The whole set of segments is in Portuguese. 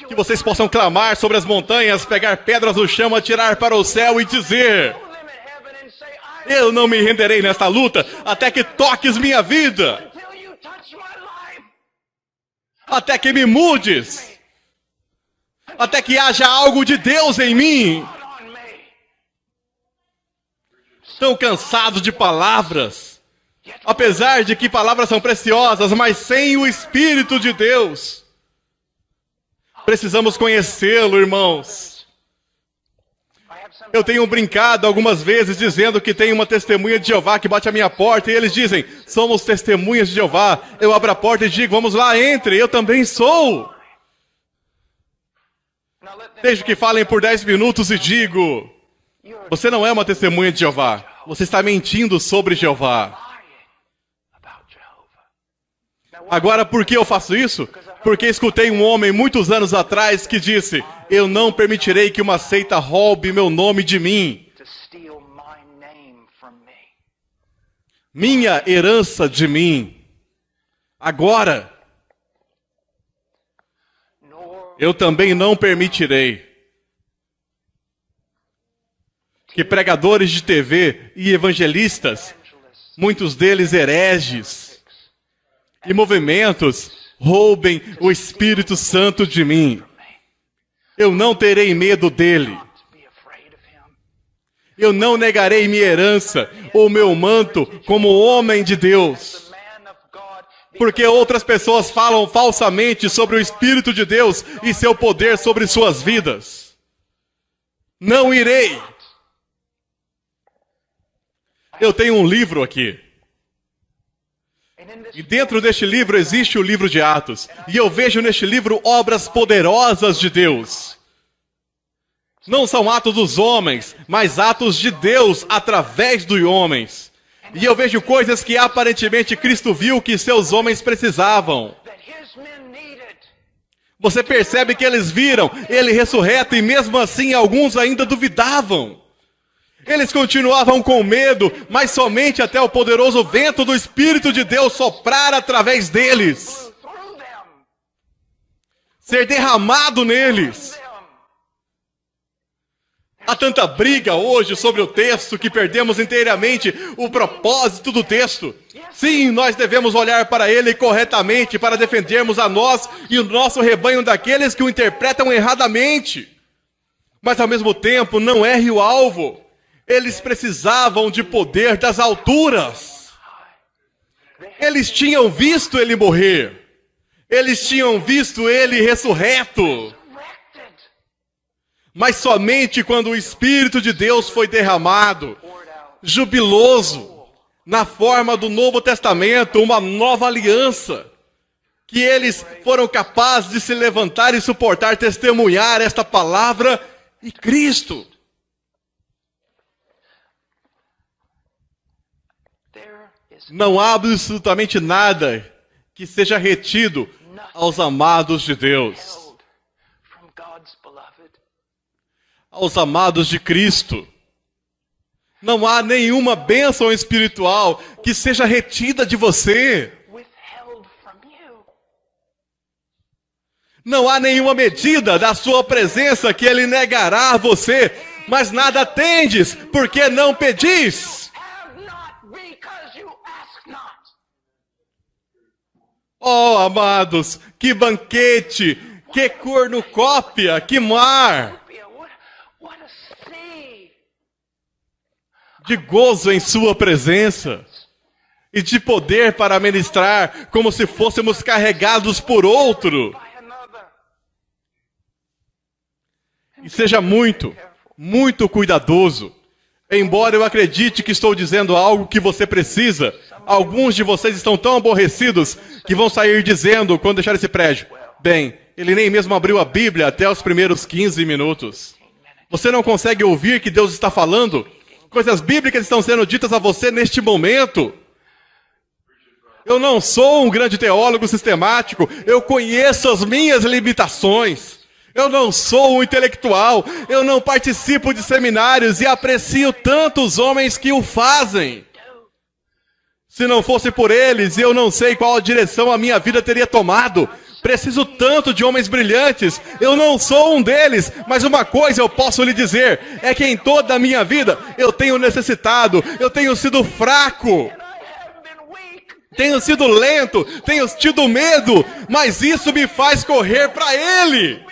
Que vocês possam clamar sobre as montanhas, pegar pedras no chão, atirar para o céu e dizer: eu não me renderei nesta luta até que toques minha vida. Até que me mudes. Até que haja algo de Deus em mim. Tão cansado de palavras. Apesar de que palavras são preciosas, mas sem o Espírito de Deus. Precisamos conhecê-lo, irmãos. Eu tenho brincado algumas vezes dizendo que tem uma testemunha de Jeová que bate à minha porta e eles dizem: somos testemunhas de Jeová. Eu abro a porta e digo: vamos lá, entre, eu também sou. Deixo que falem por 10 minutos e digo: você não é uma testemunha de Jeová. Você está mentindo sobre Jeová. Agora, por que eu faço isso? Porque escutei um homem muitos anos atrás que disse: eu não permitirei que uma seita roube meu nome de mim. Minha herança de mim. Agora, eu também não permitirei que pregadores de TV e evangelistas, muitos deles hereges, e movimentos roubem o Espírito Santo de mim. Eu não terei medo dele. Eu não negarei minha herança ou meu manto como homem de Deus. Porque outras pessoas falam falsamente sobre o Espírito de Deus e seu poder sobre suas vidas. Não irei. Eu tenho um livro aqui. E dentro deste livro existe o livro de Atos. E eu vejo neste livro obras poderosas de Deus. Não são atos dos homens, mas atos de Deus através dos homens. E eu vejo coisas que aparentemente Cristo viu que seus homens precisavam. Você percebe que eles viram ele ressurreto e mesmo assim alguns ainda duvidavam. Eles continuavam com medo, mas somente até o poderoso vento do Espírito de Deus soprar através deles. Ser derramado neles. Há tanta briga hoje sobre o texto que perdemos inteiramente o propósito do texto. Sim, nós devemos olhar para ele corretamente para defendermos a nós e o nosso rebanho daqueles que o interpretam erradamente. Mas ao mesmo tempo não erre o alvo. Eles precisavam de poder das alturas. Eles tinham visto ele morrer. Eles tinham visto ele ressurreto. Mas somente quando o Espírito de Deus foi derramado, jubiloso, na forma do Novo Testamento, uma nova aliança, que eles foram capazes de se levantar e suportar, testemunhar esta palavra e Cristo. Não há absolutamente nada que seja retido aos amados de Deus. Aos amados de Cristo. Não há nenhuma bênção espiritual que seja retida de você. Não há nenhuma medida da sua presença que ele negará a você, mas nada tendes, porque não pedis. Oh, amados, que banquete, que cornucópia, que mar de gozo em sua presença e de poder para ministrar como se fôssemos carregados por outro. E seja muito, muito cuidadoso. Embora eu acredite que estou dizendo algo que você precisa, alguns de vocês estão tão aborrecidos que vão sair dizendo, quando deixar esse prédio: bem, ele nem mesmo abriu a Bíblia até os primeiros 15 minutos. Você não consegue ouvir que Deus está falando? Coisas bíblicas estão sendo ditas a você neste momento. Eu não sou um grande teólogo sistemático, eu conheço as minhas limitações. Eu não sou um intelectual, eu não participo de seminários e aprecio tanto os homens que o fazem. Se não fosse por eles, eu não sei qual a direção a minha vida teria tomado. Preciso tanto de homens brilhantes. Eu não sou um deles, mas uma coisa eu posso lhe dizer, é que em toda a minha vida eu tenho necessitado, eu tenho sido fraco, tenho sido lento, tenho tido medo, mas isso me faz correr para Ele.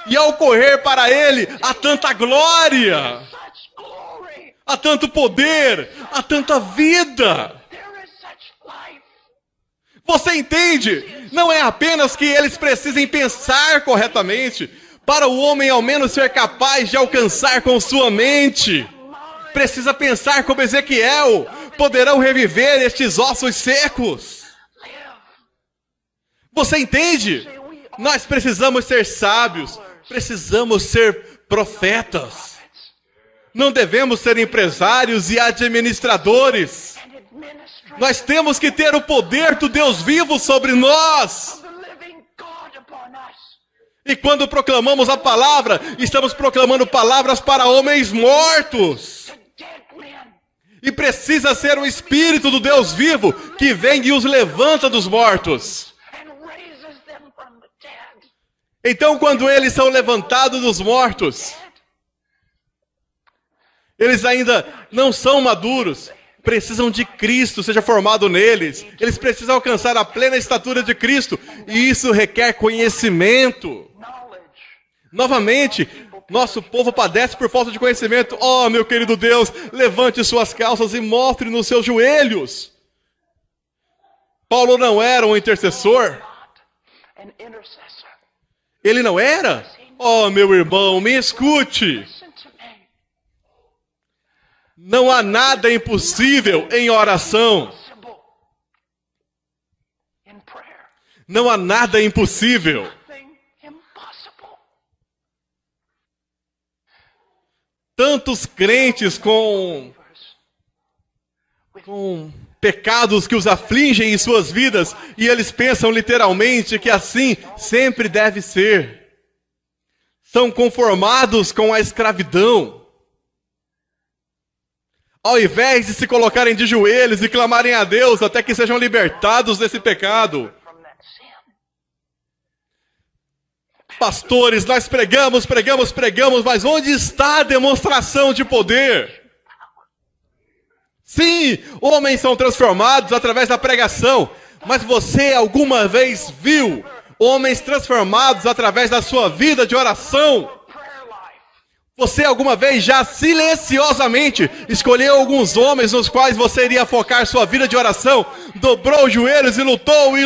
E ao correr para Ele, há tanta glória, há tanto poder, há tanta vida. Você entende? Não é apenas que eles precisem pensar corretamente, para o homem ao menos ser capaz de alcançar com sua mente. Precisa pensar como Ezequiel, poderão reviver estes ossos secos. Você entende? Nós precisamos ser sábios, precisamos ser profetas. Não devemos ser empresários e administradores. Nós temos que ter o poder do Deus vivo sobre nós. E quando proclamamos a palavra, estamos proclamando palavras para homens mortos. E precisa ser o Espírito do Deus vivo que vem e os levanta dos mortos. Então, quando eles são levantados dos mortos, eles ainda não são maduros. Precisam de Cristo, seja formado neles. Eles precisam alcançar a plena estatura de Cristo. E isso requer conhecimento. Novamente, nosso povo padece por falta de conhecimento. Oh, meu querido Deus, levante suas calças e mostre nos seus joelhos. Paulo não era um intercessor. Ele não era? Oh, meu irmão, me escute. Não há nada impossível em oração. Não há nada impossível. Tantos crentes com pecados que os afligem em suas vidas, e eles pensam literalmente que assim sempre deve ser. São conformados com a escravidão. Ao invés de se colocarem de joelhos e clamarem a Deus até que sejam libertados desse pecado. Pastores, nós pregamos, mas onde está a demonstração de poder? Sim, homens são transformados através da pregação, mas você alguma vez viu homens transformados através da sua vida de oração? Você alguma vez já silenciosamente escolheu alguns homens nos quais você iria focar sua vida de oração? Dobrou os joelhos e lutou,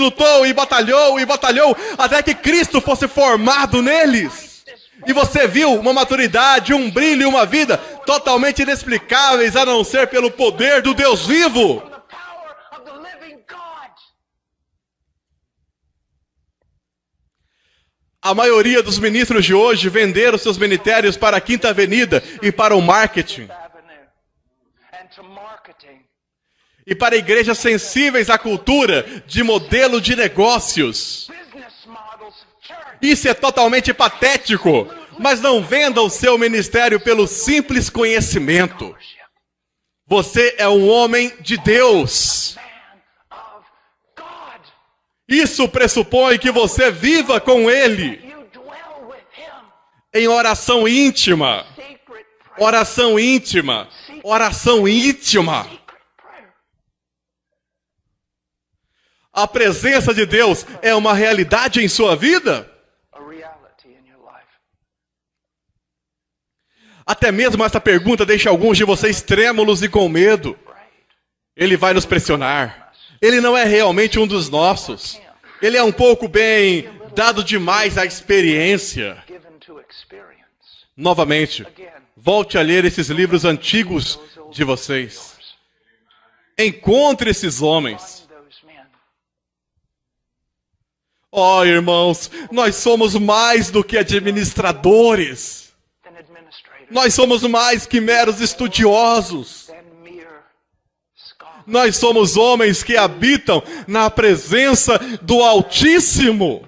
e batalhou, até que Cristo fosse formado neles. E você viu uma maturidade, um brilho e uma vida totalmente inexplicáveis, a não ser pelo poder do Deus vivo. A maioria dos ministros de hoje venderam seus ministérios para a Quinta Avenida e para o marketing. E para igrejas sensíveis à cultura de modelo de negócios. Isso é totalmente patético, mas não venda o seu ministério pelo simples conhecimento. Você é um homem de Deus. Isso pressupõe que você viva com Ele em oração íntima. Oração íntima. Oração íntima. A presença de Deus é uma realidade em sua vida? Até mesmo essa pergunta deixa alguns de vocês trêmulos e com medo. Ele vai nos pressionar. Ele não é realmente um dos nossos. Ele é um pouco bem dado demais à experiência. Novamente, volte a ler esses livros antigos de vocês. Encontre esses homens. Oh, irmãos, nós somos mais do que administradores. Nós somos mais que meros estudiosos. Nós somos homens que habitam na presença do Altíssimo.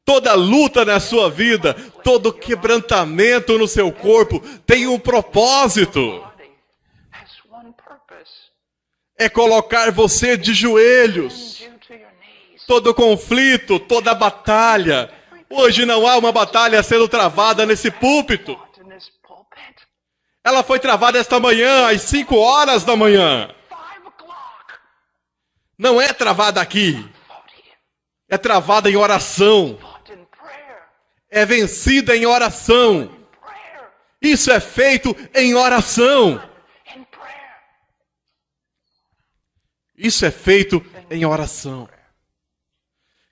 Toda luta na sua vida, todo quebrantamento no seu corpo tem um propósito. é colocar você de joelhos. you to your knees. Todo conflito, toda batalha. Hoje não há uma batalha sendo travada nesse púlpito. Fought in this pulpit. Ela foi travada esta manhã, às 5 horas da manhã. 5 o'clock. Não é travada aqui. Fought here. É travada em oração. Fought in prayer. É vencida em oração. Prayer. Isso é feito em oração. In prayer. Isso é feito em oração.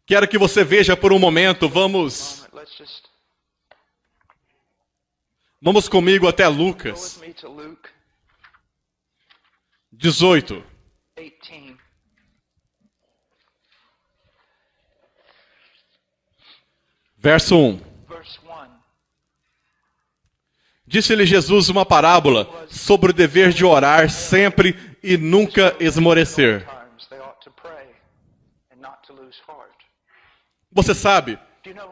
Quero que você veja por um momento, vamos Let's just comigo até go with Lucas me to Luke 18. 18. Verso 1. Verse 1. Disse-lhe Jesus uma parábola sobre o dever de orar sempre e nunca esmorecer. Times they ought to pray and not to lose heart. Você sabe, Do you know,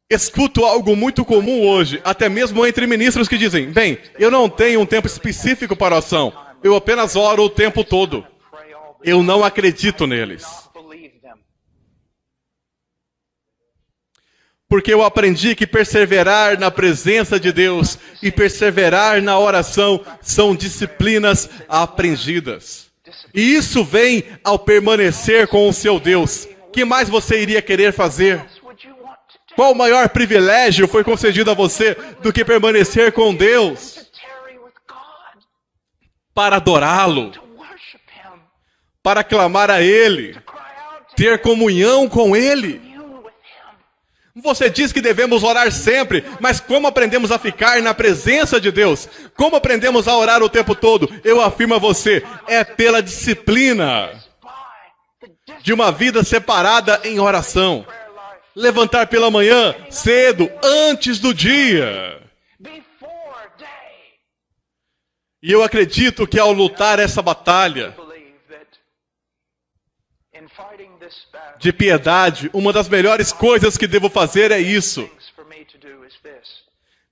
escuto algo muito comum hoje, até mesmo entre ministros que dizem: bem, eu não tenho um tempo específico para oração, eu apenas oro o tempo todo. pray all the Eu não acredito neles. not believe them. Porque eu aprendi que perseverar na presença de Deus e perseverar na oração são disciplinas aprendidas. E isso vem ao permanecer com o seu Deus. Que mais você iria querer fazer? Would you want to do Qual maior privilégio foi concedido a você do que permanecer com Deus? to tarry with God, Para adorá-lo, to worship Him, para clamar a Ele, cry out to ter comunhão com Ele. commune with Him? Você diz que devemos orar sempre, mas como aprendemos a ficar na presença de Deus? Como aprendemos a orar o tempo todo? Eu afirmo a você, é pela disciplina By the de uma vida separada em oração. prayer life Levantar pela manhã, cedo, antes do dia. before day. E eu acredito que ao lutar essa batalha Believe that in fighting this battle, de piedade, uma das melhores coisas que devo fazer é isso. things for me to do is this,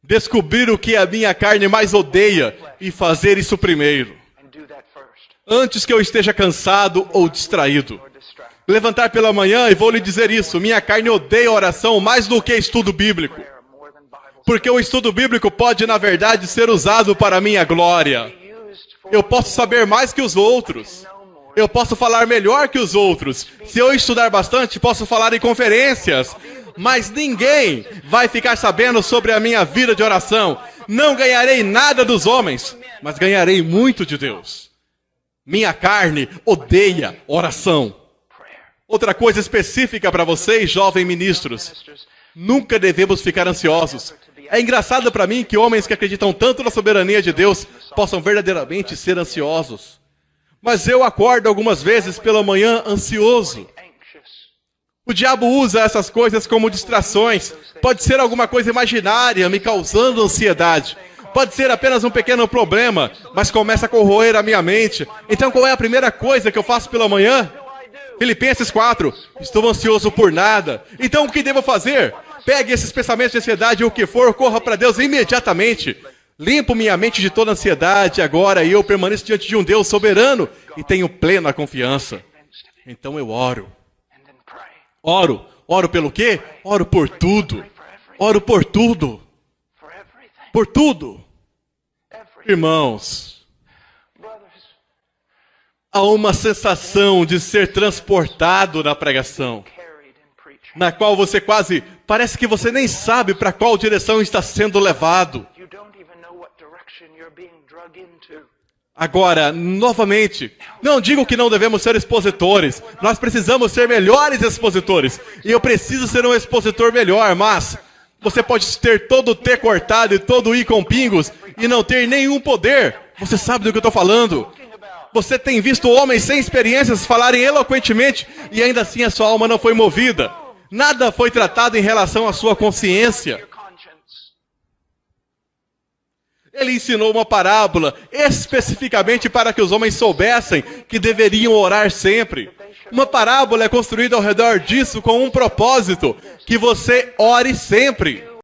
Descobrir o que a minha carne mais odeia e fazer isso primeiro. and do that first, Antes que eu esteja cansado ou distraído. or distract. Levantar pela manhã e vou lhe dizer isso. Minha carne odeia oração mais do que estudo bíblico. Prayer more than Bible Porque o estudo bíblico pode, na verdade, ser usado para a minha glória. study used for Eu posso saber mais que os outros. know more. Eu posso falar melhor que os outros. Se eu estudar bastante, posso falar em conferências. Mas ninguém vai ficar sabendo sobre a minha vida de oração. Não ganharei nada dos homens, mas ganharei muito de Deus. Minha carne odeia oração. Prayer. Outra coisa específica para vocês, jovens ministros. Ministers, Nunca devemos ficar ansiosos. É engraçado para mim que homens que acreditam tanto na soberania de Deus possam verdadeiramente ser ansiosos. Mas eu acordo algumas vezes pela manhã ansioso. anxious. O diabo usa essas coisas como distrações. Pode ser alguma coisa imaginária me causando ansiedade. Pode ser apenas um pequeno problema, mas começa a corroer a minha mente. Então qual é a primeira coisa que eu faço pela manhã? Filipenses 4. Estou ansioso por nada. Então o que devo fazer? Pegue esses pensamentos de ansiedade ou o que for, corra para Deus imediatamente. Limpo minha mente de toda ansiedade agora e eu permaneço diante de um Deus soberano e tenho plena confiança. Então eu oro. And then pray. Oro. Oro pelo quê? Oro por tudo. Oro por tudo. For everything. Por tudo. Everything. Irmãos, Brothers, há uma sensação de ser transportado na pregação, carried in preaching. na qual você quase, parece que você nem sabe para qual direção está sendo levado. You don't even know what direction you're being drug into. Agora, novamente, não digo que não devemos ser expositores. Nós precisamos ser melhores expositores. E eu preciso ser um expositor melhor, mas você pode ter todo o T cortado e todo o I com pingos e não ter nenhum poder. Você sabe do que eu estou falando. Talking about Você tem visto homens sem experiências falarem eloquentemente e ainda assim a sua alma não foi movida. Nada foi tratado em relação à sua consciência. your conscience. Ele ensinou uma parábola especificamente para que os homens soubessem que deveriam orar sempre. Uma parábola é construída ao redor disso com um propósito, que você ore sempre.